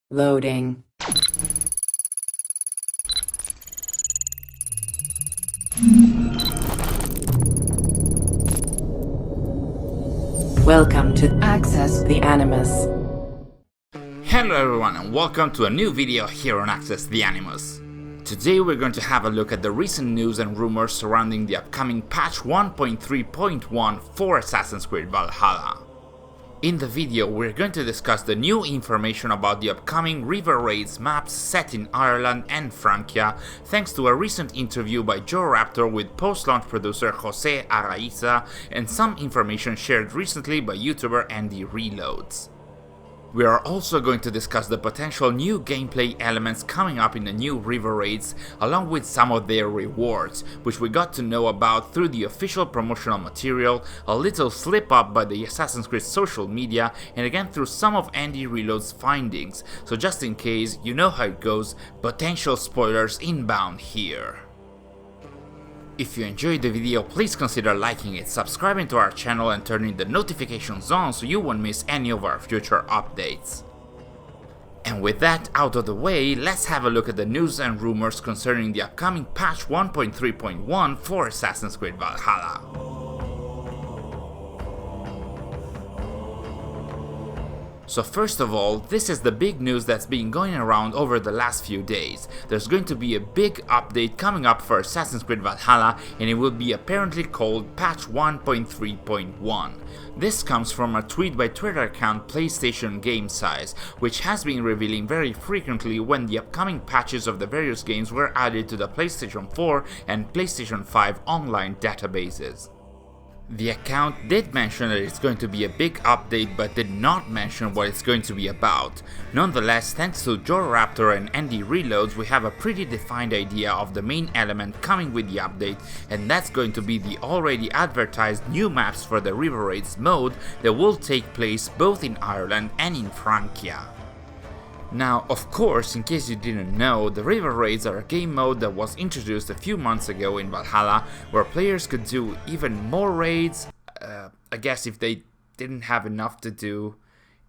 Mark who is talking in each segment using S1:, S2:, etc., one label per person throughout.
S1: Loading. Welcome to Access the Animus.
S2: Hello everyone and welcome to a new video here on Access the Animus. Today we're going to have a look at the recent news and rumors surrounding the upcoming patch 1.3.1 for Assassin's Creed Valhalla. In the video we're going to discuss the new information about the upcoming River Raids maps set in Ireland and Francia, thanks to a recent interview by Jorraptor with post-launch producer José Araiza and some information shared recently by YouTuber AndyReloads. We are also going to discuss the potential new gameplay elements coming up in the new River Raids, along with some of their rewards, which we got to know about through the official promotional material, a little slip up by the Assassin's Creed social media, and again through some of AndyReloads' findings, so just in case, you know how it goes, potential spoilers inbound here. If you enjoyed the video, please consider liking it, subscribing to our channel and turning the notifications on so you won't miss any of our future updates. And with that out of the way, let's have a look at the news and rumors concerning the upcoming patch 1.3.1 for Assassin's Creed Valhalla. So first of all, this is the big news that's been going around over the last few days. There's going to be a big update coming up for Assassin's Creed Valhalla, and it will be apparently called patch 1.3.1. This comes from a tweet by Twitter account PlayStation Game Size, which has been revealing very frequently when the upcoming patches of the various games were added to the PlayStation 4 and PlayStation 5 online databases. The account did mention that it's going to be a big update, but did not mention what it's going to be about. Nonetheless, thanks to Jorraptor and AndyReloads, we have a pretty defined idea of the main element coming with the update, and that's going to be the already advertised new maps for the River Raids mode that will take place both in Ireland and in Francia. Now, of course, in case you didn't know, the River Raids are a game mode that was introduced a few months ago in Valhalla, where players could do even more raids, I guess if they didn't have enough to do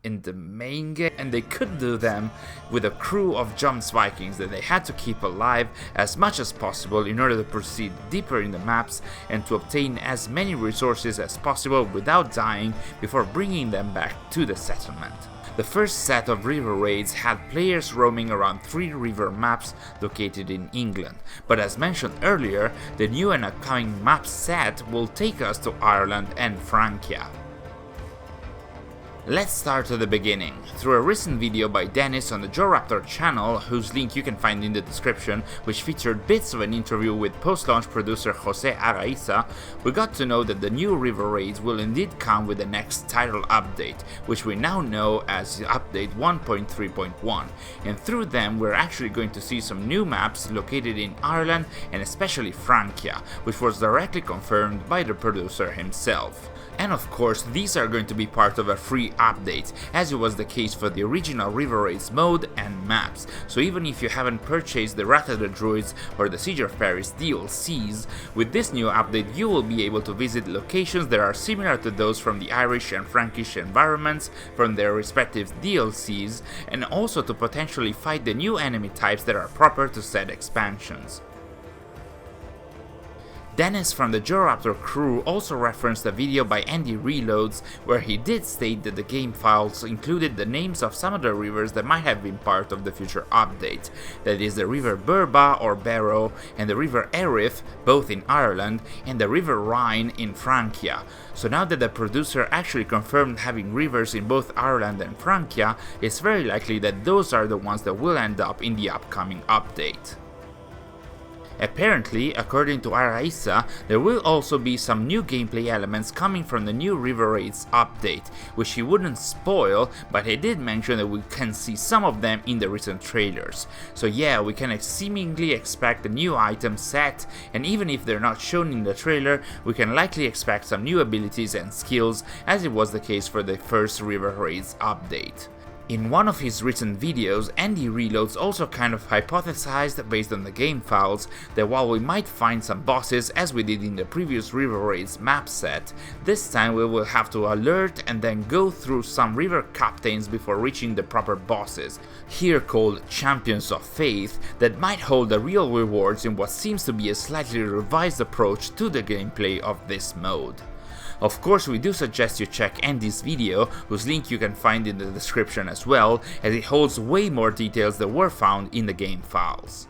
S2: in the main game, and they could do them with a crew of Jumps Vikings that they had to keep alive as much as possible in order to proceed deeper in the maps and to obtain as many resources as possible without dying before bringing them back to the settlement. The first set of River Raids had players roaming around 3 river maps located in England, but as mentioned earlier, the new and upcoming map set will take us to Ireland and Francia. Let's start at the beginning. Through a recent video by Dennis on the Jorraptor channel, whose link you can find in the description, which featured bits of an interview with post-launch producer José Araiza, we got to know that the new River Raids will indeed come with the next title update, which we now know as update 1.3.1, and through them we're actually going to see some new maps located in Ireland and especially Francia, which was directly confirmed by the producer himself. And of course, these are going to be part of a free update, as it was the case for the original River Raids mode and maps, so even if you haven't purchased the Wrath of the Druids or the Siege of Paris DLCs, with this new update you will be able to visit locations that are similar to those from the Irish and Frankish environments from their respective DLCs, and also to potentially fight the new enemy types that are proper to said expansions. Dennis from the Jorraptor crew also referenced a video by AndyReloads where he did state that the game files included the names of some of the rivers that might have been part of the future update, that is the River Burba or Barrow and the River Erith, both in Ireland, and the River Rhine in Francia. So now that the producer actually confirmed having rivers in both Ireland and Francia, it's very likely that those are the ones that will end up in the upcoming update. Apparently, according to Araiza, there will also be some new gameplay elements coming from the new River Raids update, which he wouldn't spoil, but he did mention that we can see some of them in the recent trailers. So yeah, we can seemingly expect a new item set, and even if they're not shown in the trailer, we can likely expect some new abilities and skills, as it was the case for the first River Raids update. In one of his recent videos, AndyReloads also kind of hypothesized, based on the game files, that while we might find some bosses as we did in the previous River Raids map set, this time we will have to alert and then go through some river captains before reaching the proper bosses, here called Champions of Faith, that might hold the real rewards in what seems to be a slightly revised approach to the gameplay of this mode. Of course, we do suggest you check Andy's video, whose link you can find in the description as well, as it holds way more details that were found in the game files.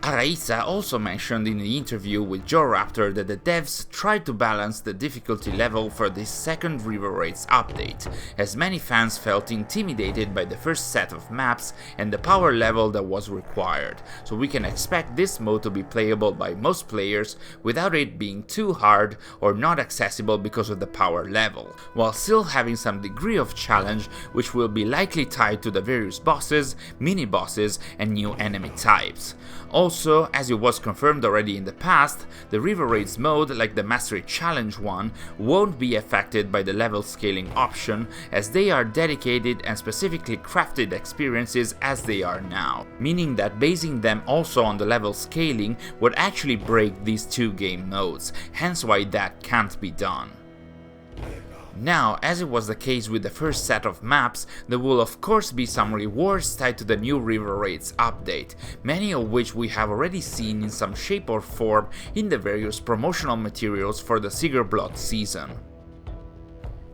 S2: Araiza also mentioned in the interview with Jorraptor that the devs tried to balance the difficulty level for this second River Raids update, as many fans felt intimidated by the first set of maps and the power level that was required, so we can expect this mode to be playable by most players without it being too hard or not accessible because of the power level, while still having some degree of challenge which will be likely tied to the various bosses, mini-bosses and new enemy types. Also, as it was confirmed already in the past, the River Raids mode, like the Mastery Challenge one, won't be affected by the level scaling option, as they are dedicated and specifically crafted experiences as they are now, meaning that basing them also on the level scaling would actually break these two game modes, hence why that can't be done. Now, as it was the case with the first set of maps, there will of course be some rewards tied to the new River Raids update, many of which we have already seen in some shape or form in the various promotional materials for the Sigurblot season.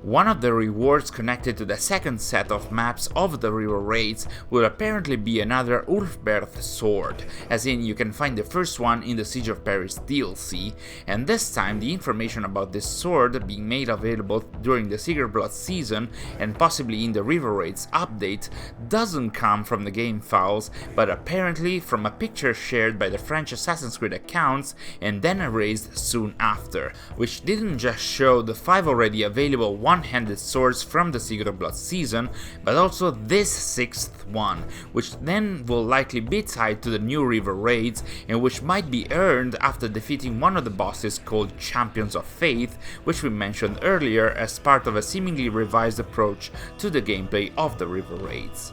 S2: One of the rewards connected to the second set of maps of the River Raids will apparently be another Ulfberth sword, as in you can find the first one in the Siege of Paris DLC, and this time the information about this sword being made available during the Sigurblot season and possibly in the River Raids update doesn't come from the game files, but apparently from a picture shared by the French Assassin's Creed accounts and then erased soon after, which didn't just show the 5 already available one-handed swords from the Sigurblot season, but also this 6th one, which then will likely be tied to the new River Raids and which might be earned after defeating one of the bosses called Champions of Faith, which we mentioned earlier as part of a seemingly revised approach to the gameplay of the River Raids.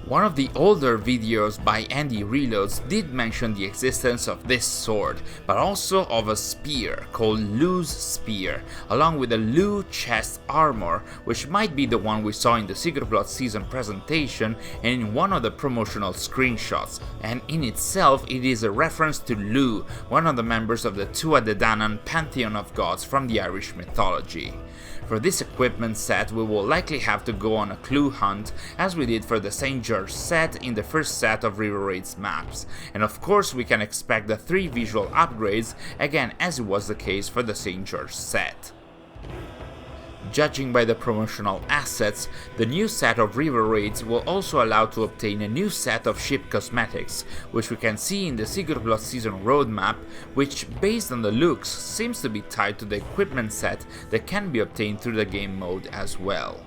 S2: One of the older videos by AndyReloads did mention the existence of this sword, but also of a spear called Lu's Spear, along with a Lu chest armor, which might be the one we saw in the Sigurblot season presentation and in one of the promotional screenshots, and in itself it is a reference to Lu, one of the members of the Tuatha De Danann pantheon of gods from the Irish mythology. For this equipment set we will likely have to go on a clue hunt, as we did for the St. George set in the first set of River Raids maps, and of course we can expect the 3 visual upgrades, again as it was the case for the St. George set. Judging by the promotional assets, the new set of River Raids will also allow to obtain a new set of ship cosmetics, which we can see in the Sigurblot season roadmap, which based on the looks seems to be tied to the equipment set that can be obtained through the game mode as well.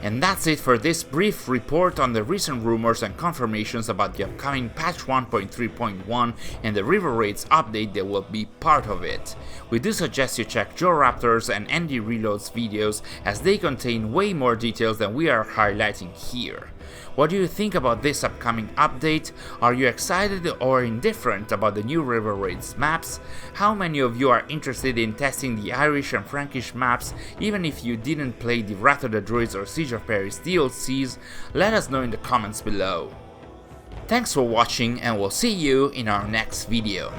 S2: And that's it for this brief report on the recent rumors and confirmations about the upcoming patch 1.3.1 and the River Raids update that will be part of it. We do suggest you check Jorraptor's and AndyReloads videos, as they contain way more details than we are highlighting here. What do you think about this upcoming update? Are you excited or indifferent about the new River Raids maps? How many of you are interested in testing the Irish and Frankish maps, even if you didn't play the Wrath of the Druids or Siege of Paris DLCs? Let us know in the comments below. Thanks for watching, and we'll see you in our next video.